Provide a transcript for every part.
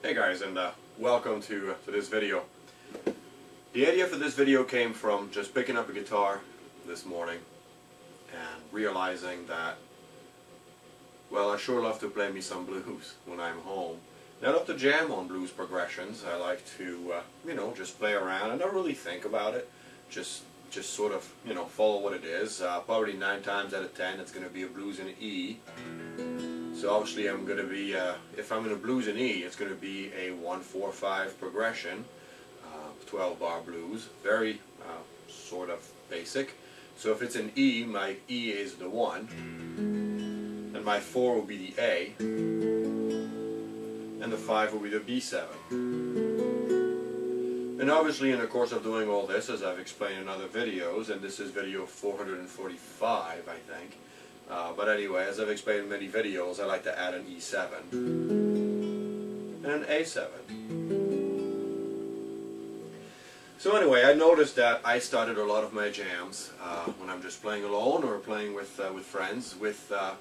Hey guys, and welcome to this video. The idea for this video came from just picking up a guitar this morning and realizing that, well, I sure love to play me some blues when I'm home. And I love to jam on blues progressions. I like to, just play around and not really think about it. Just sort of, follow what it is. Probably 9 times out of 10 it's going to be a blues in E. So obviously I'm going to be, if I'm in a blues in E, it's going to be a 1-4-5 progression, 12-bar blues, very sort of basic. So if it's in E, my E is the 1, and my 4 will be the A, and the 5 will be the B7. And obviously in the course of doing all this, as I've explained in other videos, and this is video 445 I think, but anyway, as I've explained in many videos, I like to add an E7 and an A7. So anyway, I noticed that I started a lot of my jams when I'm just playing alone or playing with friends with a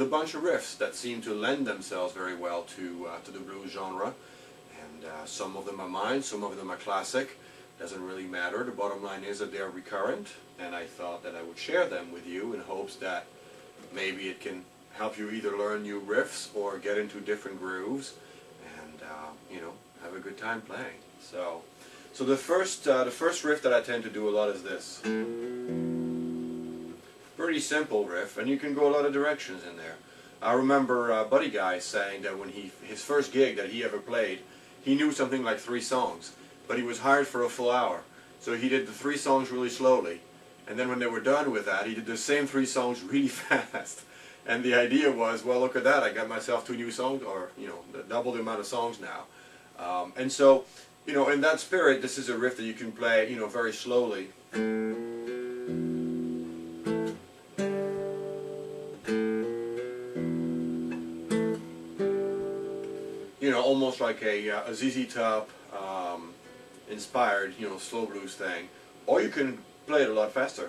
bunch of riffs that seem to lend themselves very well to the blues genre. And some of them are mine, some of them are classic. Doesn't really matter. The bottom line is that they're recurrent, and I thought that I would share them with you in hopes that maybe it can help you either learn new riffs or get into different grooves and have a good time playing. So the first riff that I tend to do a lot is this. Pretty simple riff, and you can go a lot of directions in there. I remember Buddy Guy saying that when his first gig that he ever played, he knew something like 3 songs, but he was hired for a full hour. So he did the 3 songs really slowly. And then when they were done with that, he did the same 3 songs really fast. And the idea was, well, look at that, I got myself 2 new songs, or, double the amount of songs now. And so, in that spirit, this is a riff that you can play, very slowly. Almost like a ZZ Top inspired, slow blues thing. Or you can play it a lot faster.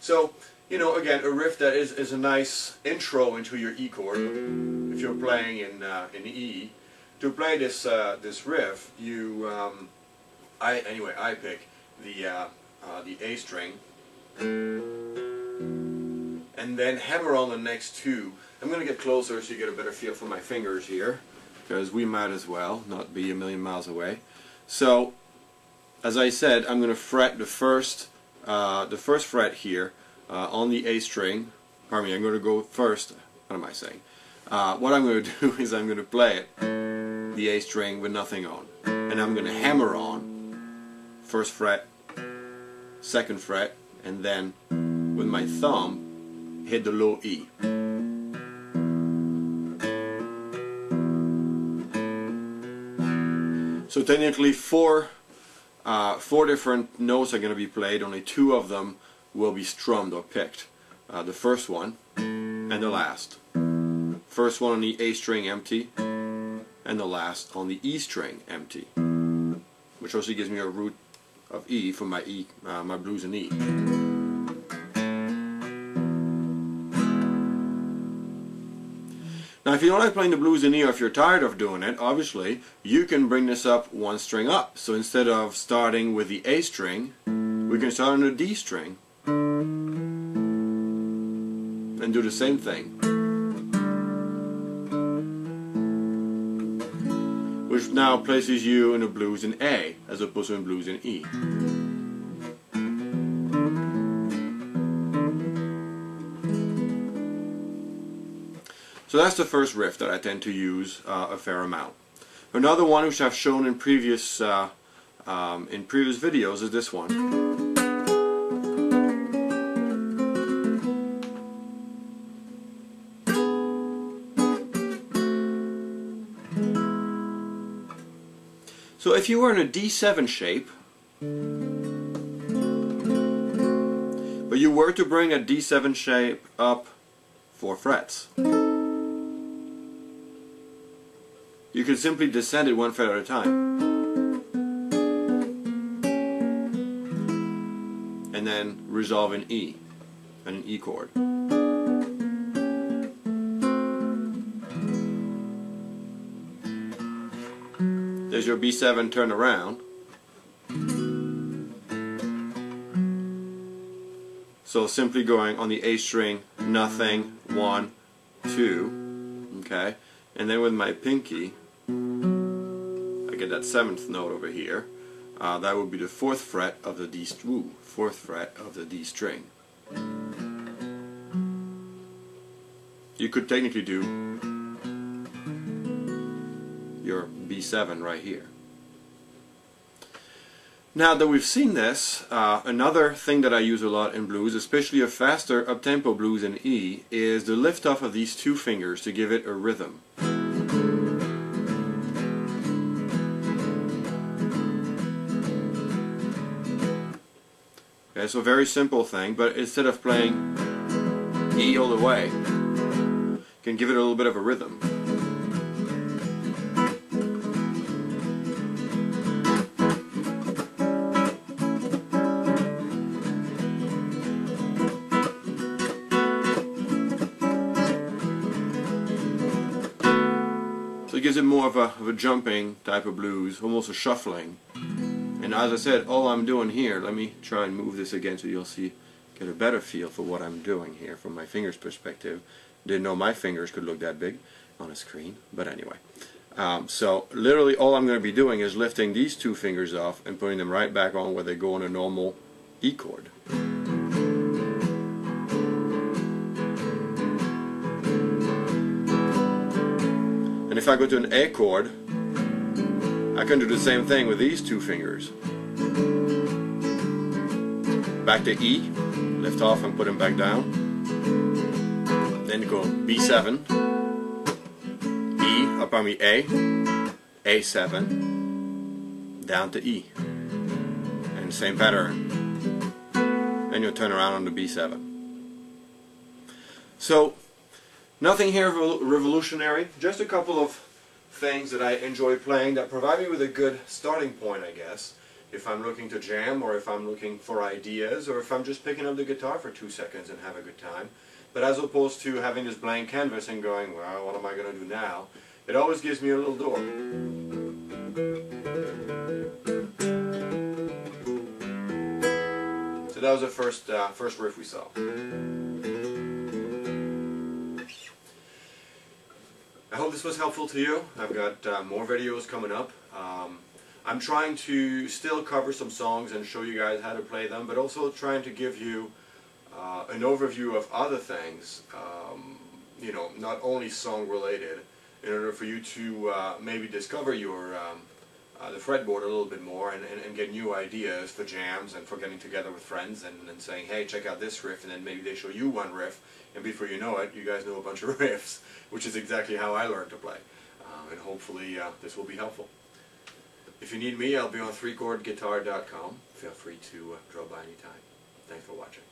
So, again, a riff that is a nice intro into your E chord. If you're playing in E, to play this riff, I pick the A string, and then hammer on the next 2. I'm going to get closer so you get a better feel for my fingers here, because we might as well not be a million miles away. So, as I said, I'm going to fret the first fret here on the A string. Pardon me, I'm going to go first. What am I saying? What I'm going to do is I'm going to play it, the A string with nothing on, and I'm going to hammer on first fret, second fret, and then with my thumb hit the low E. So technically 4 different notes are going to be played. Only 2 of them will be strummed or picked. The first one and the last. First one on the A string empty, and the last on the E string empty, which also gives me a root of E for my my blues in E. Now if you don't like playing the blues in E, or if you're tired of doing it, obviously you can bring this up 1 string up. So instead of starting with the A string, we can start on the D string and do the same thing, which now places you in a blues in A as opposed to in blues in E. So that's the first riff that I tend to use a fair amount. Another one which I've shown in previous videos is this one. So if you were in a D7 shape, but you were to bring a D7 shape up 4 frets, you can simply descend it 1 fret at a time. then resolve an E, and an E chord. There's your B7 turn around. So simply going on the A string, nothing, 1, 2, okay, and then with my pinky, I get that 7th note over here. That would be the 4th fret of the D, 4th fret of the D string. You could technically do your B7 right here. Now that we've seen this, another thing that I use a lot in blues, especially a faster up-tempo blues in E, is the lift off of these two fingers to give it a rhythm. Okay, so very simple thing, but instead of playing E all the way, you can give it a little bit of a rhythm. So it gives it more of a jumping type of blues, almost a shuffling. And as I said, all I'm doing here, let me try and move this again so you'll see, get a better feel for what I'm doing here from my fingers perspective. Didn't know my fingers could look that big on a screen, but anyway. So literally all I'm going to be doing is lifting these two fingers off and putting them right back on where they go on a normal E chord. And if I go to an A chord, I can do the same thing with these two fingers. Back to E, lift off and put them back down. Then go B7, E, A, A7, down to E. And same pattern. And you'll turn around on the B7. So, nothing here revolutionary, just a couple of things that I enjoy playing that provide me with a good starting point, I guess, if I'm looking to jam, or if I'm looking for ideas, or if I'm just picking up the guitar for 2 seconds and have a good time. But as opposed to having this blank canvas and going, well, what am I going to do now? It always gives me a little door. So that was the first riff we saw. I hope this was helpful to you. I've got more videos coming up. I'm trying to still cover some songs and show you guys how to play them, but also trying to give you an overview of other things, you know, not only song related, in order for you to maybe discover your the fretboard a little bit more and get new ideas for jams and for getting together with friends and saying, hey, check out this riff, and then maybe they show you one riff, and before you know it, you guys know a bunch of riffs, which is exactly how I learned to play. And hopefully this will be helpful. If you need me, I'll be on ThreeChordGuitar.com. Feel free to drop by anytime. Thanks for watching.